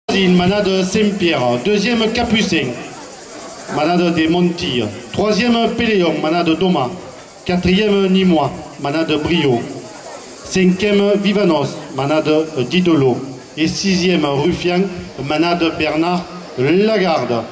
Manade Saint-Pierre. Deuxième Capucin, manade des Montilles. Troisième Péléon, manade Doma. Quatrième Nîmois, manade Brio. Cinquième Vivanos, manade Didolo. Et sixième Ruffian, manade Bernard Lagarde.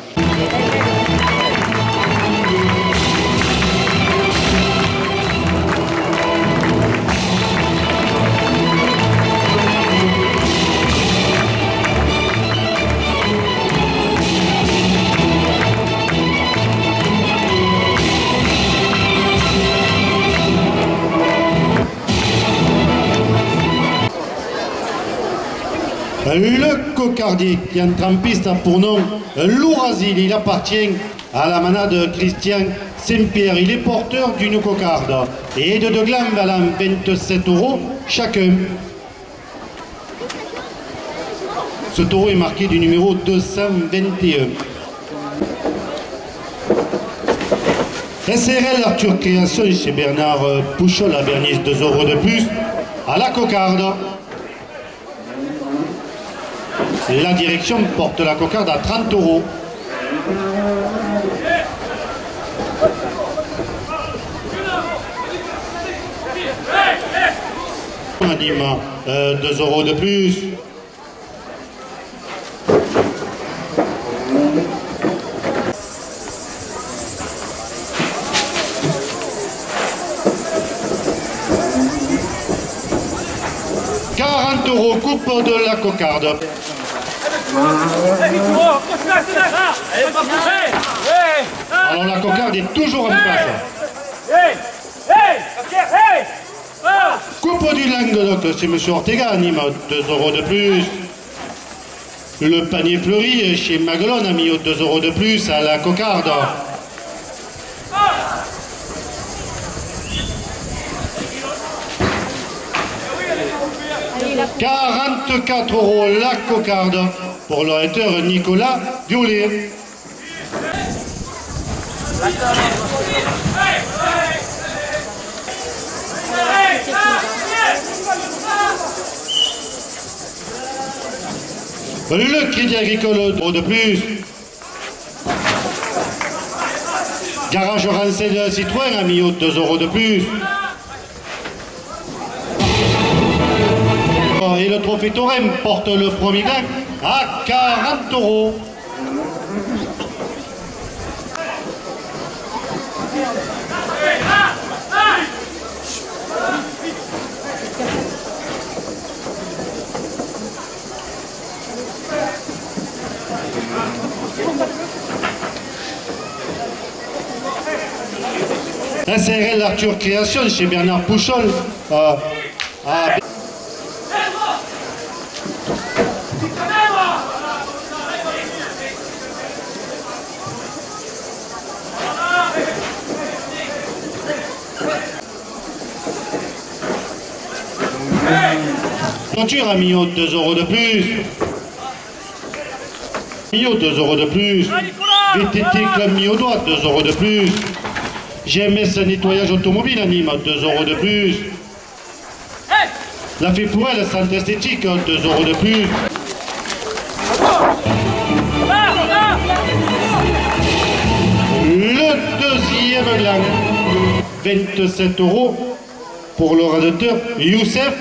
Le cocardier qui entre en piste a pour nom Lourasil, il appartient à la manade Christian Saint-Pierre. Il est porteur d'une cocarde et de deux glands valant 27 € chacun. Ce taureau est marqué du numéro 221. SRL Arthur Création chez Bernard Pouchol à Bernice, 2 € de plus à la cocarde. La direction porte la cocarde à 30 €. On anime 2 € de plus. €, coupe de la cocarde. Alors la cocarde est toujours en place. Coupe du Languedoc, c'est M. Ortega, anime 2 € de plus. Le panier fleuri chez Maguelone a mis 2 € de plus à la cocarde. 44 € la cocarde pour le retteur Nicolas Violet. Le Crédit Agricole, 2 € de plus. Garage Rancel Citroën a mis 2 € de plus. Et le trophée Thorem porte le premier gain à 40 €. SRL Arthur Création chez Bernard Pouchol à Monture a mis 2 € de plus. Mio 2 € de plus. VTT Club Mio doigt 2 € de plus. GMS Nettoyage Automobile anime 2 € de plus. La Féfourelle Centre Esthétique 2 € de plus. Le deuxième gland 27 € pour le radateur Youssef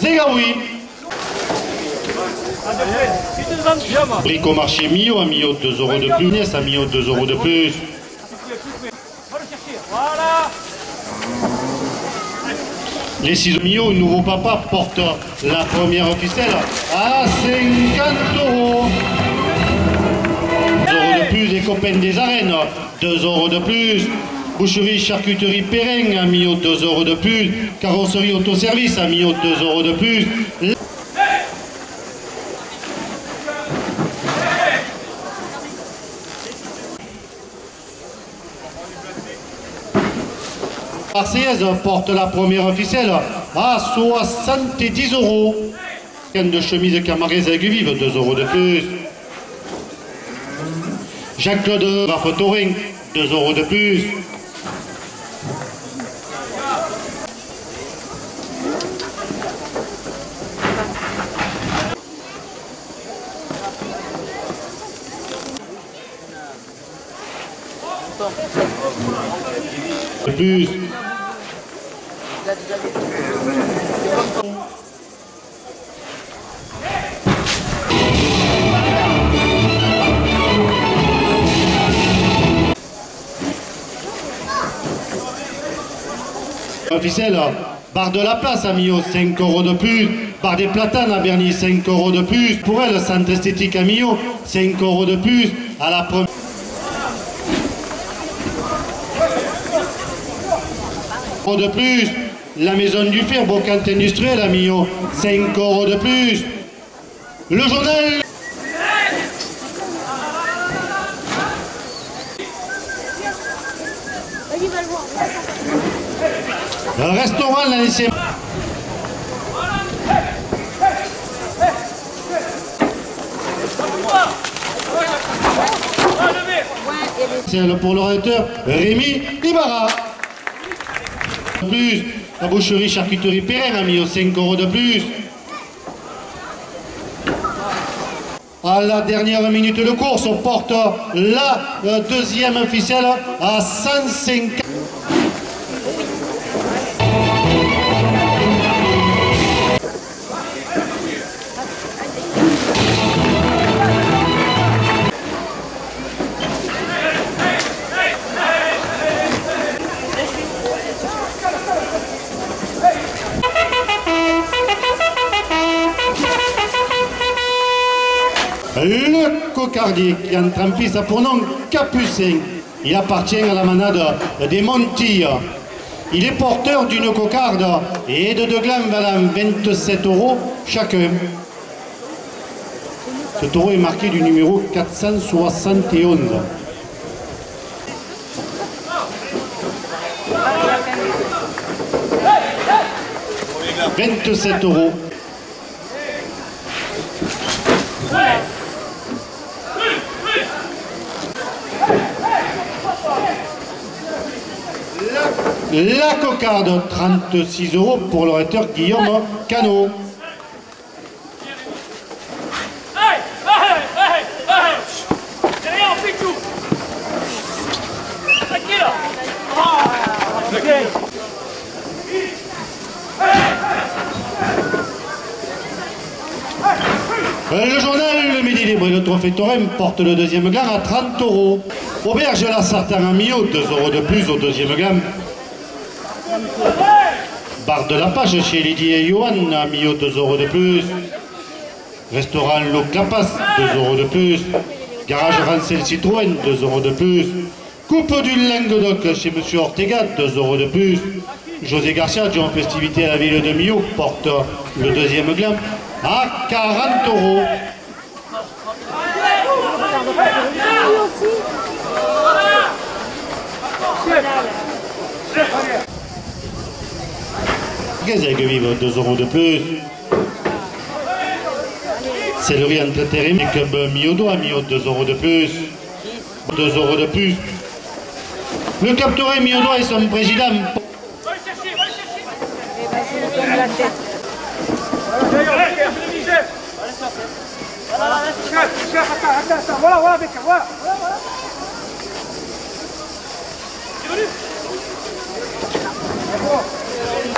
Zegaoui. Bricomarché Mio a mis 2 € de plus. Inès a mis 2 € de plus. Les ciseaux Mio, nouveau papa, porte la première ficelle à 50 €. 2 € de plus. Les copains des arènes, 2 € de plus. Boucherie Charcuterie Perrin a mis 2 € de plus. Carrosserie Autoservice a mis 2 € de plus. Marseillaise porte la première ficelle à 70 €. Canne de chemise Camarès avec vive, 2 € de plus. Jacques-Claude Raffotorin, 2 € de plus. plus. Officiel, barre de la place à Millau, 5 € de plus. Barre des platanes à Berny, 5 € de plus. Pour elle, centre esthétique à Millau, 5 € de plus. À la première. De plus. La maison du fer, brocante industrielle à Millau, 5 € de plus. Le journal. Le restaurant l'a laissé. C'est pour l'orateur Rémi Ibarra. Plus, la boucherie charcuterie Perrin a mis aux 5 € de plus. À la dernière minute de course, on porte la deuxième ficelle à 150. Le cocardier qui entre en piste a pour nom Capucin. Il appartient à la manade des Montilles. Il est porteur d'une cocarde et de deux glands valant 27 € chacun. Ce taureau est marqué du numéro 471. 27 €. La cocarde, 36 € pour l'orateur Guillaume Cano. Le journal Le Midi Libre et le Trophée Thorem porte le deuxième gland à 30 €. Auberge la Sartane à Millau, 2 € de plus au deuxième gland. Barre de la Page chez Lydie et Johan à Millau, 2 € de plus. Restaurant L'Eau Clapas, 2 € de plus. Garage Rancel Citroën, 2 € de plus. Coupe du Languedoc chez Monsieur Ortega, 2 € de plus. José Garcia, durant festivité à la ville de Millau, porte le deuxième gland à 40 €. Avec vive, 2 € de plus. Céleri entre terrain, comme Miodo à Millau, 2 € de plus. 2 € de plus. Le capteur Miodo et son président.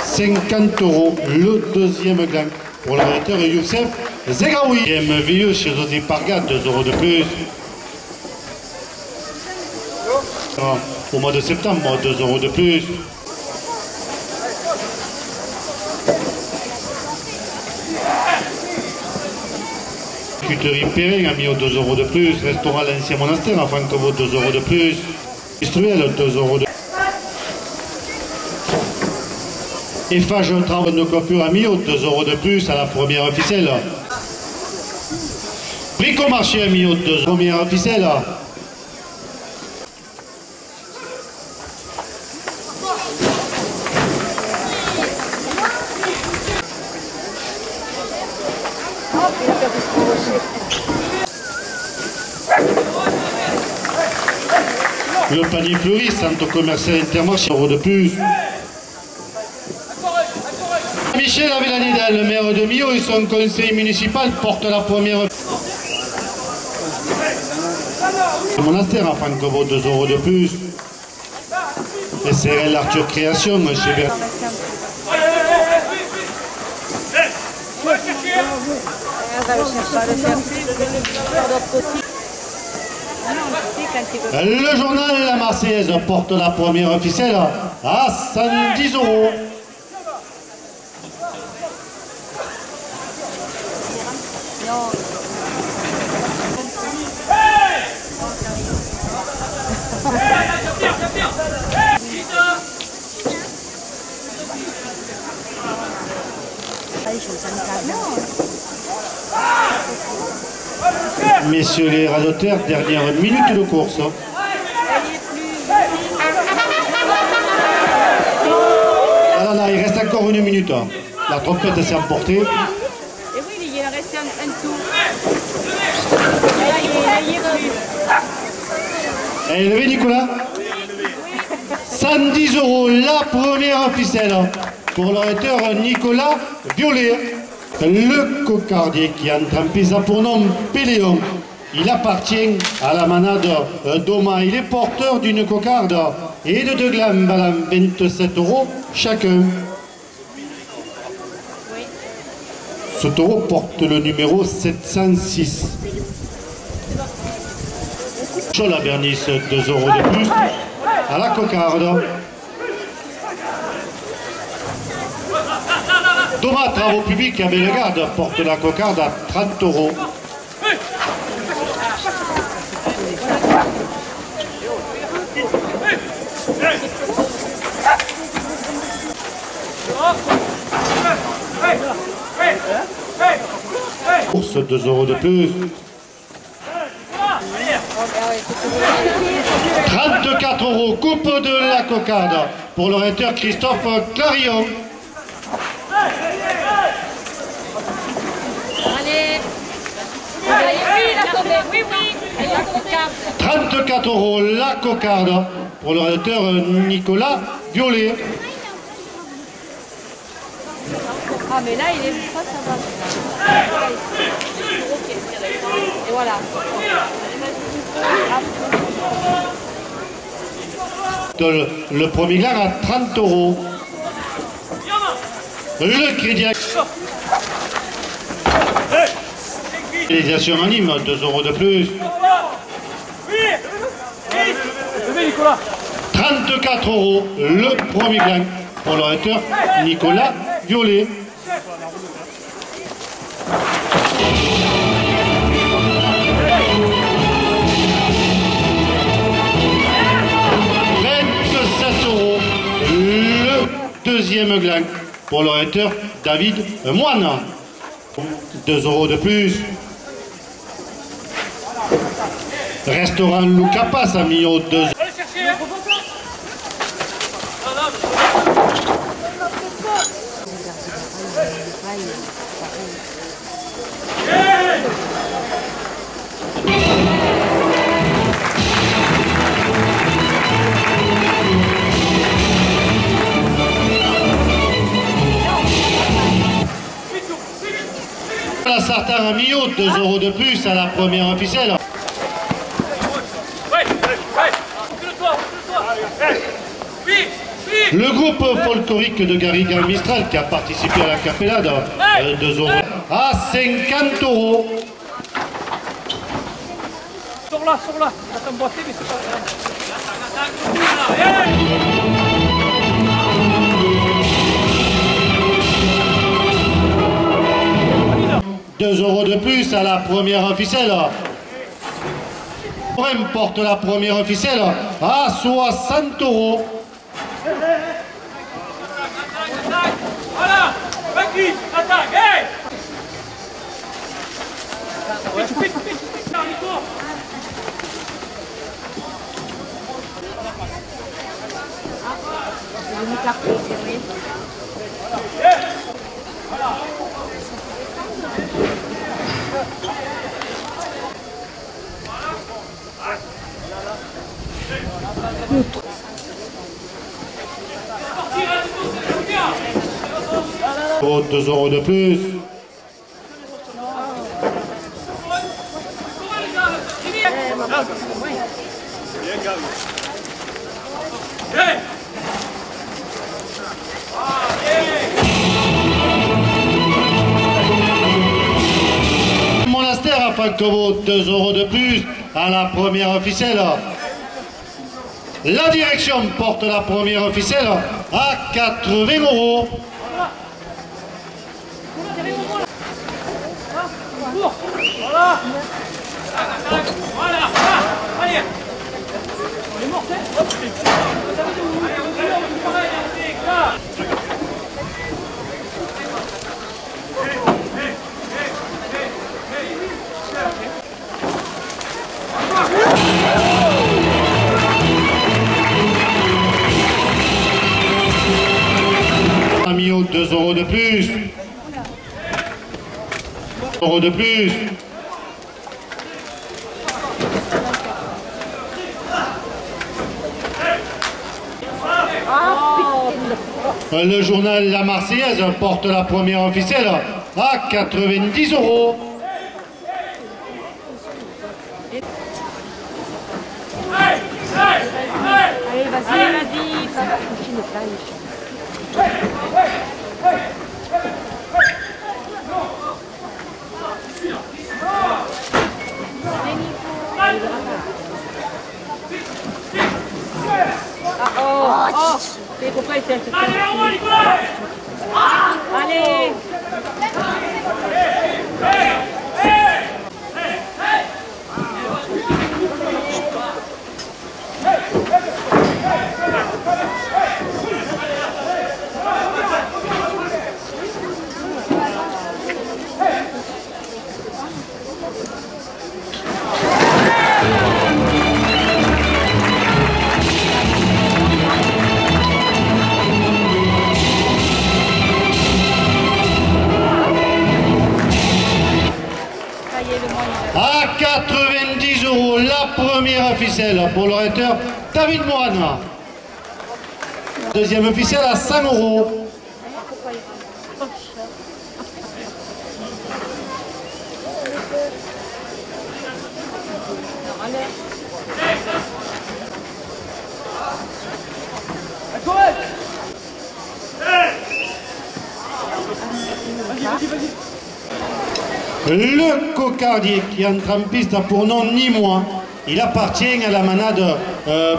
$50 le deuxième gland pour l'orateur Youssef Zegraoui. MVE chez José Parga, 2 € de plus. Au mois de septembre, 2 € de plus. Charcuterie Perrin a mis au 2 € de plus. Restaurant l'Ancien Monastère à Francovo, 2 € de plus. Industriel, 2 € de plus. Eiffage travaux de coiffure à Millau, 2 € de plus à la première ficelle. Bricomarché à Millau, 2 € première ficelle. Le panier fleuri, centre commercial Intermarché, 1 € de plus. Michel Avellaneda, le maire de Millau et son conseil municipal portent la première. Le monastère à Francovo, 2 € de plus. Et c'est l'Arthur Création chez Bernard. Le journal La Marseillaise porte la première ficelle à 110 €. Messieurs les radoteurs, dernière minute de course. Ah là là, il reste encore une minute. La trompette s'est emportée. Et oui, il reste un tour. Et levé Nicolas. 110 € la première ficelle pour l'auteur Nicolas Violet. Le cocardier qui entre en piste a pour nom Péléon. Il appartient à la manade d'Oma. Il est porteur d'une cocarde et de 2 glands valant 27 € chacun. Ce taureau porte le numéro 706. La Bernice, 2 € de plus à la cocarde. Thomas Travaux Publics à Bellegarde porte la cocarde à 30 €. Course 2 € de plus. 34 €, coupe de la cocarde pour le réteur Christophe Clarillon. Allez. Oui, 34 € la cocarde pour le rédacteur Nicolas Violet. Ah mais là il est pas ça va. Et voilà. Le premier gland à 30 €. Le crédit réalisation anonyme, 2 € de plus. 34 € le premier gland pour le rédacteur Nicolas Violet. Le deuxième gland pour le rédacteur David Moine. 2 € de plus. Restaurant Loucapas a mis au 2 €. La Sartane a mis 2 € de plus à la première officielle. Le groupe folklorique de Garrigan Mistral qui a participé à la capellade, 2 € à 50 €. Sors là, il va t'emboîter, mais c'est pas grave. 2 € de plus à la première ficelle. Brem porte la première ficelle à 60 €. Voilà, vas-y, attaque, hey! Oh, 2 € de plus. Christophe Ancovo, 2 € de plus à la première ficelle. La direction porte la première ficelle à 80 €. Voilà. Voilà. Allez. On est mortel. Hop. Amio, 2 € de plus. 2 € de plus. Le journal La Marseillaise porte la première ficelle à 90 €. Allez, vas-y, ça va coucher le planche. C'est pourquoi il s'est fait. Allez. À 90 € la première ficelle pour l'orateur David Moine. Deuxième ficelle à 100 €. Le cocardier qui entre en piste a pour nom ni moins. Il appartient à la manade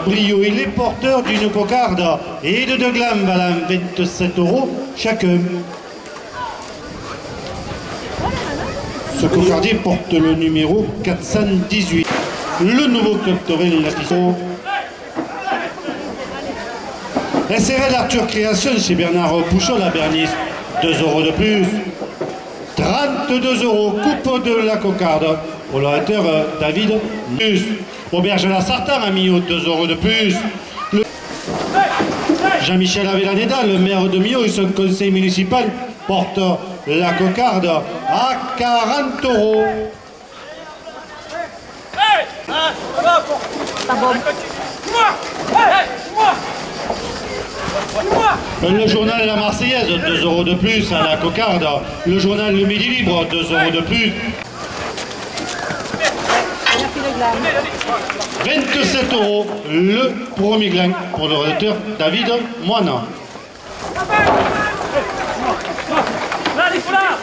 Brio. Il est porteur d'une cocarde et de 2 glands valant 27 € chacun. Ce cocardier porte le numéro 418. Le nouveau club Torel Lafisso. SRL Arthur Création chez Bernard Pouchon, la Bernice, 2 € de plus. 32 €, coupe de la cocarde pour l'orateur David Mus. Auberge la Sartare a mis 2 € de plus. Jean-Michel Avellaneda, le maire de Millau et son conseil municipal, porte la cocarde à 40 €. Le journal La Marseillaise, 2 € de plus à la cocarde. Le journal Le Midi Libre, 2 € de plus. 27 € le premier gland pour le rédacteur David Moine. Là, Nicolas,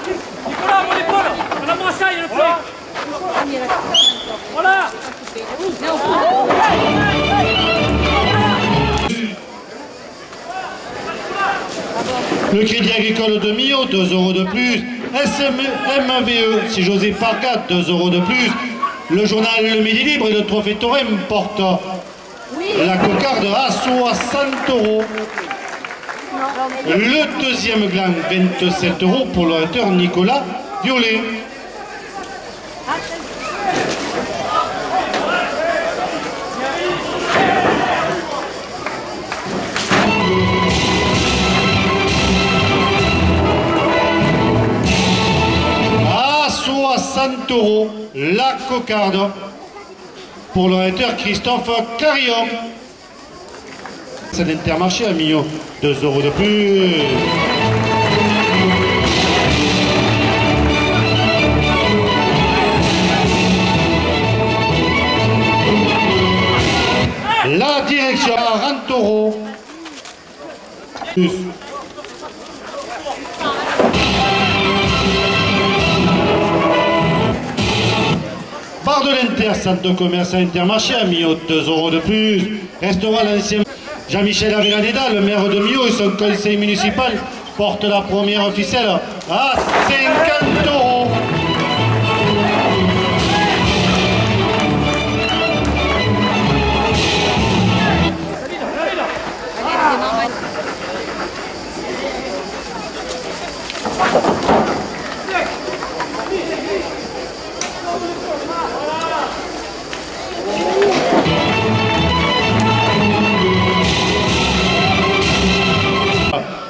mon épaule, on la brassaille, le pied. Voilà. Le Crédit Agricole de Millau, 2 € de plus. MAVE, si José Parcat, 2 € de plus. Le journal Le Midi Libre et le Trophée Torem portent la cocarde à 60 €. Le deuxième gland, 27 € pour l'orateur Nicolas Violet. À 60 € la cocarde pour l'orateur Christophe Carillon. C'est l'Intermarché à Millau, 2 € de plus. La direction à 40 €. Plus. bar de l'Inter, centre commercial Intermarché à Millau, 2 € de plus. Restaurant l'ancien Jean-Michel Avellaneda, le maire de Millau et son conseil municipal porte la première ficelle à 50 €.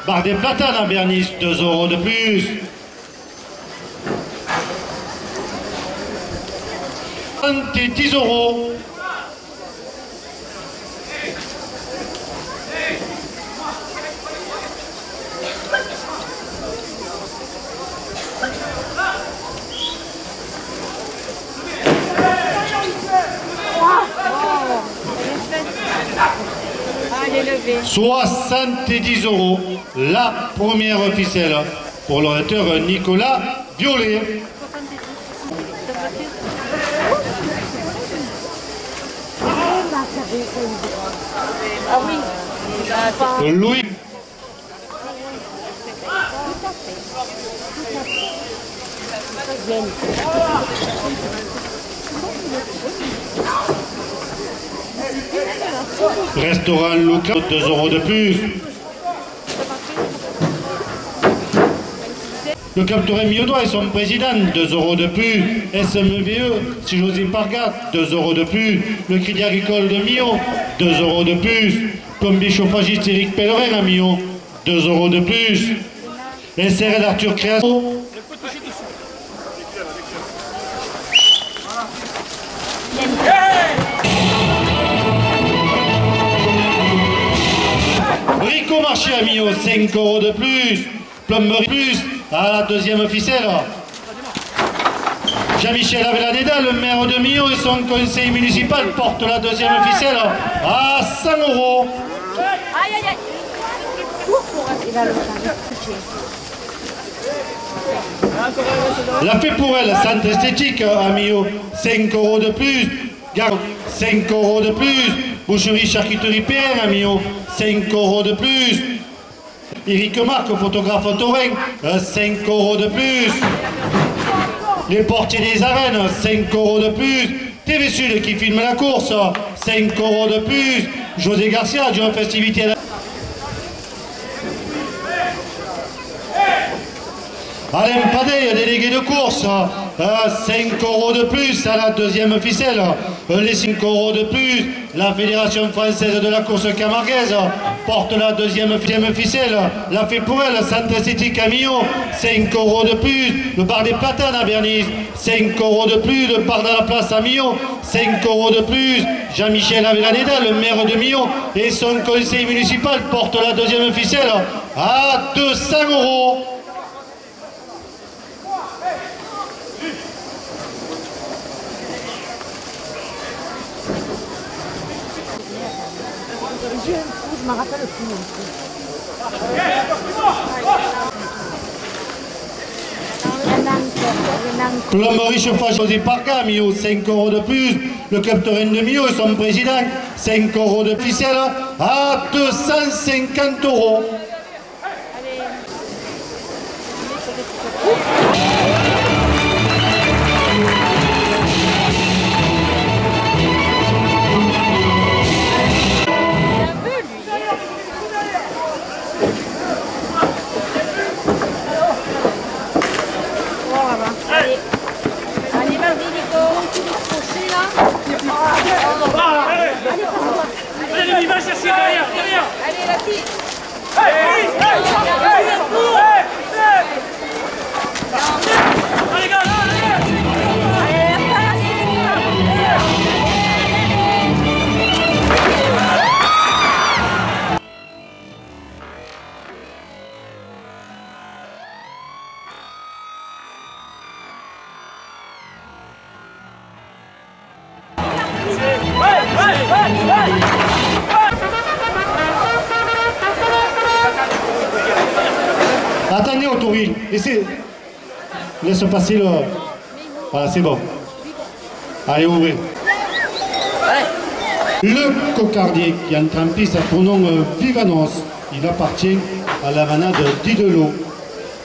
Bar des Platanes à Bernis, 2 € de plus. Et 10 €. Allez, levez. 70 €. La première ficelle pour l'orateur Nicolas Violet. Ah oui. Louis. Restaurant Lucas, 2 € de plus. Le Club Touraine Millau et son président, 2 € de plus. SMVE, si José Pargat, 2 € de plus. Le Crédit Agricole de Millau, 2 € de plus. Plombier chauffagiste Éric Pellerin à Millau, 2 € de plus. SRL Arthur Création. Rico Marché à Millau, 5 € de plus. Plomberie plus à la deuxième ficelle. Jean-Michel Avellaneda, le maire de Millau et son conseil municipal portent la deuxième ficelle à 100 €. Aïe, aïe, aïe. Il va le faire. La fait pour elle, centre esthétique à Millau, 5 € de plus. Gare, 5 € de plus. Boucherie charcuterie PN à Millau, 5 € de plus. Éric Marc, photographe Touraine, 5 € de plus. Les portiers des arènes, 5 € de plus. TV Sud qui filme la course, 5 € de plus. José Garcia, durant festivité à la... Alain Padet, délégué de course, 5 € de plus à la deuxième ficelle. Les 5 € de plus, la Fédération française de la course camarguaise porte la deuxième ficelle. La fait pour elle, centre esthétique à Millau, 5 € de plus. Le bar des Platanes à Bernis, 5 € de plus. Le bar de la place à Millau, 5 € de plus. Jean-Michel Avellaneda, le maire de Millau et son conseil municipal portent la deuxième ficelle à 200 €. Je me rappelle plus non plus. Plomberie chauffage José Parga, Millau, 5 € de plus. Le Club Touraine de Millau et son président, 5 € de ficelle à 250 €. Allez, vas-y, Nico. Allez, il va chercher derrière, derrière. Allez, la fille. Allez, gars, Attendez, Autoril, laisse passer le... Voilà, c'est bon. Allez, ouvrez. Le cocardier qui entre en piste a pour nom Vivanos. Il appartient à la manade d'Idelot.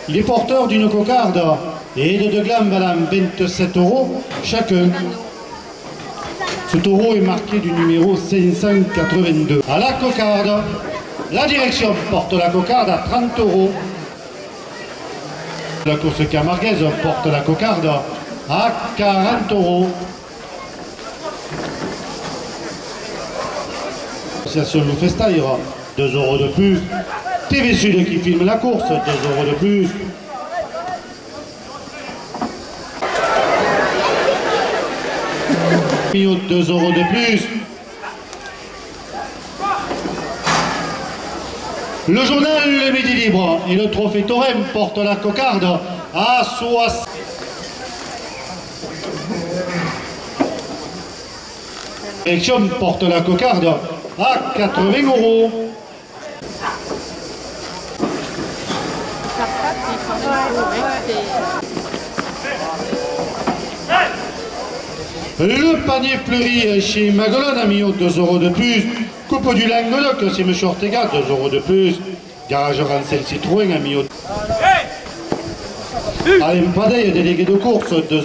Il est porteur d'une cocarde et de deux glands valant 27 € chacun. Ce taureau est marqué du numéro 582. À la cocarde, la direction porte la cocarde à 30 €. La course camarguaise porte la cocarde à 40 €. L'association Loup Festaire, 2 € de plus. TV Sud qui filme la course, 2 € de plus. Mio, 2 € de plus. Le journal Le Midi Libre et le trophée Thorem portent la cocarde à 60. Direction porte la cocarde à 80 €. Le panier fleuri chez Maguelone a mis 2 € de plus. Coupe du Languedoc, c'est M. Ortega, 2 € de plus. Garage Rancel Citroën a mis 2 €. Alain Padeille, délégué de course, 2 €.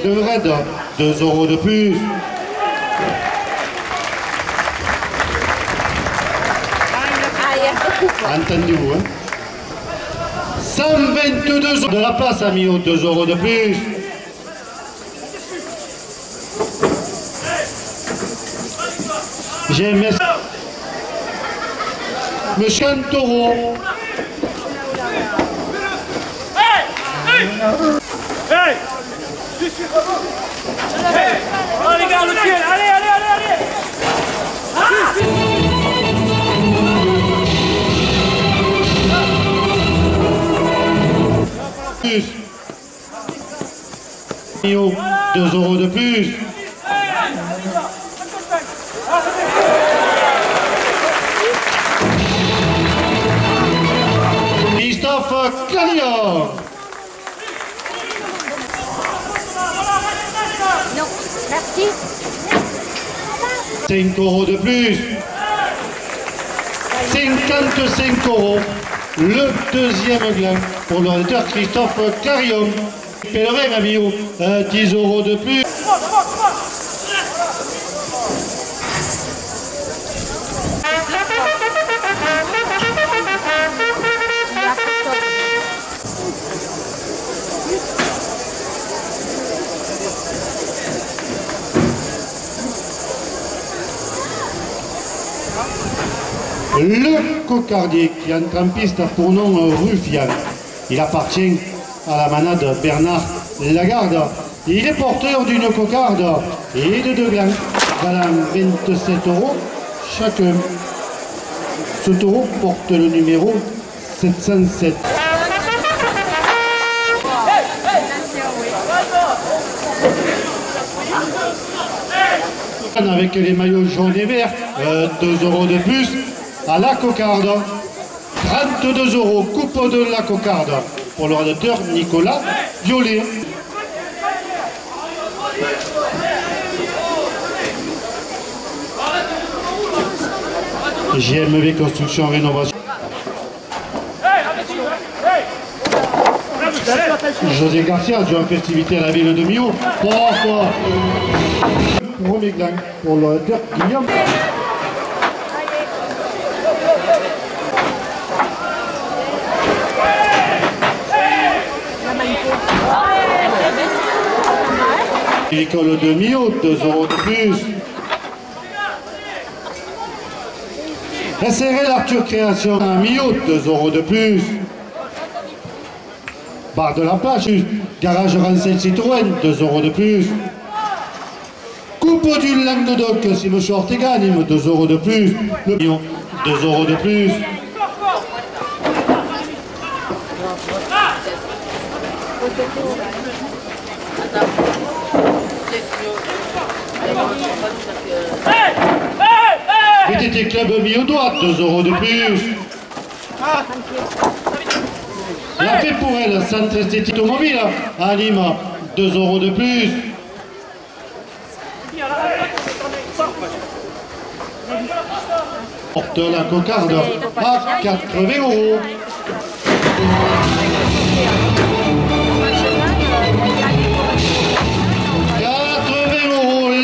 De Red, 2 € de plus. Entendez-vous, hein? 122 € de la place a mis 2 € de plus. J'ai Monsieur Taureau. Hey! Oh les gars, le pied! Allez, allez, allez, allez! Plus. 2 € de plus. Christophe Clarion. Non, merci. 5 € de plus. 55 €. Le deuxième gland pour l'auditeur Christophe Clarion. Pèlerin a mis 10 € de plus. Le cocardier qui entre en piste a pour nom Ruffian. Il appartient à la manade Bernard Lagarde. Il est porteur d'une cocarde et de 2 glands valant 27 € chacun. Ce taureau porte le numéro 707. Avec les maillots jaunes et verts, 2 € de plus. À la cocarde, 32 €, coupe de la cocarde pour le rédacteur Nicolas Violet. GMV Construction Rénovation. José Garcia, adjoint festivité à la ville de Millau. Premier gland pour le rédacteur Guillaume. L'école de Millau, 2 € de plus. SRL Arthur Création à Millau, 2 € de plus. Bar de la Plage, Garage Rancel Citroën, 2 € de plus. Coupe du Languedoc, c'est M. Ortega, anime, 2 € de plus. Le million, 2 € de plus. VTT Club mis au doigt, 2 € de plus. La fait pour elle, centre esthétique automobile à Nîmes, 2 € de plus. Porte la cocarde à 80 €.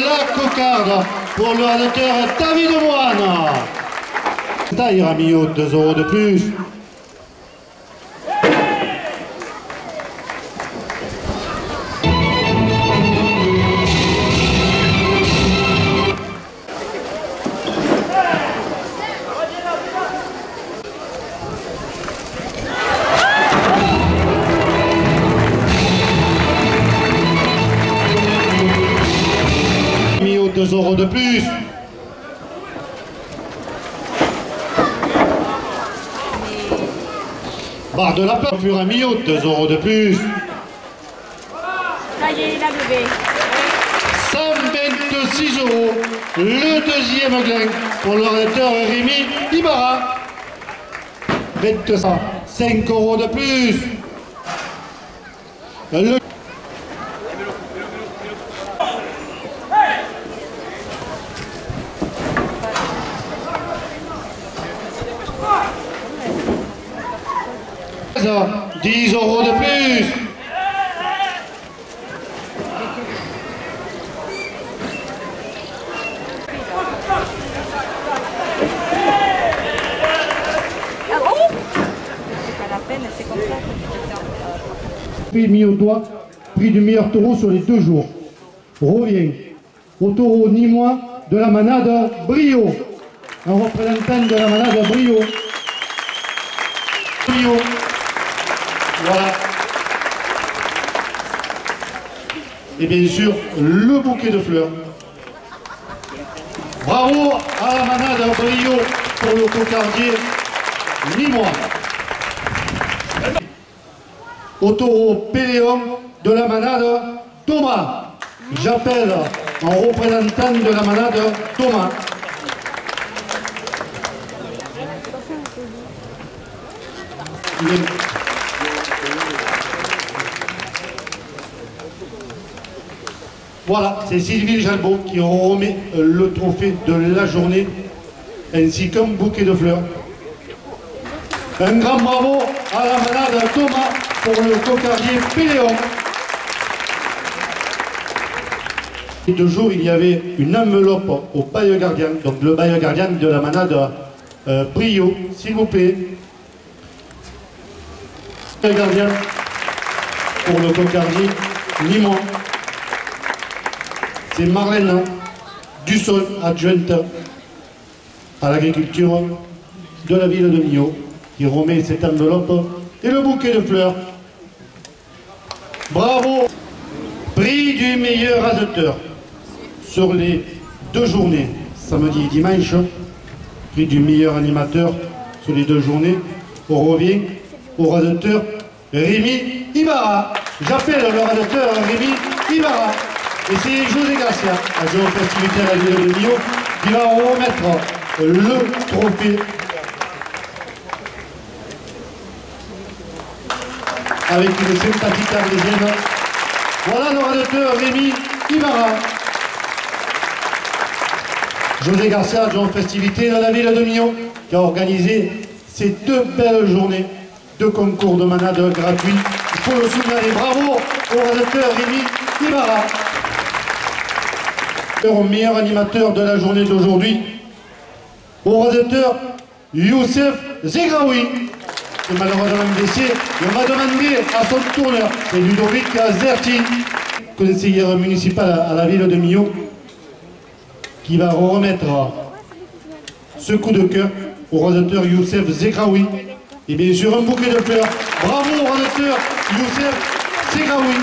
La cocarde pour le donateur David Moine. Taille Ramillot, 2 € de plus. Ramillot, 2 € de plus. Barre de la peur, fur et à mesure, 2 € de plus. Ça y est, il a levé. 126 €. Le deuxième gain pour le donateur Rémi Ibarra. 5 € de plus. Le $10 € de plus. Ah bon? C'est pas la peine, c'est comme ça. Prix mis au doigt, prix du meilleur taureau sur les 2 jours. Revient au taureau nîmois de la manade Brio. Un représentant de la manade Brio. Brio. Voilà. Et bien sûr, le bouquet de fleurs. Bravo à la manade Brio pour le cocardier nîmois. Au taureau Péléon de la manade Thomas. J'appelle en représentant de la manade Thomas. Voilà, c'est Sylvie Jalbot qui remet le trophée de la journée ainsi qu'un bouquet de fleurs. Un grand bravo à la manade Thomas pour le cocardier Péléon. Et 2 jours, il y avait une enveloppe au bail gardien, donc le bail gardien de la manade Brio, s'il vous plaît. Bail gardien pour le cocardier Nîmois. C'est Marlène Dusson, adjointe à l'agriculture de la ville de Millau, qui remet cette enveloppe et le bouquet de fleurs. Bravo! Prix du meilleur raseteur sur les 2 journées, samedi et dimanche. Prix du meilleur animateur sur les 2 journées. On revient au raseteur Rémi Ibarra. J'appelle le raseteur Rémi Ibarra. Et c'est José Garcia, adjoint aux festivités à la ville de Millau, qui va remettre le trophée avec une sympathique arlésienne. Voilà le raseteur Rémi Ibarra. José Garcia, adjoint aux festivités à la ville de Millau, qui a organisé ces 2 belles journées de concours de manade gratuits. Il faut le souligner. Bravo au raseteur Rémi Ibarra. Au meilleur animateur de la journée d'aujourd'hui, au raseteur Youssef Zegraoui, qui est malheureusement blessé. On va demander à son tourneur, c'est Ludovic Zerti, conseillère municipale à la ville de Millau, qui va remettre ce coup de cœur au raseteur Youssef Zegraoui. Et bien sûr un bouquet de fleurs. Bravo au raseteur Youssef Zegraoui.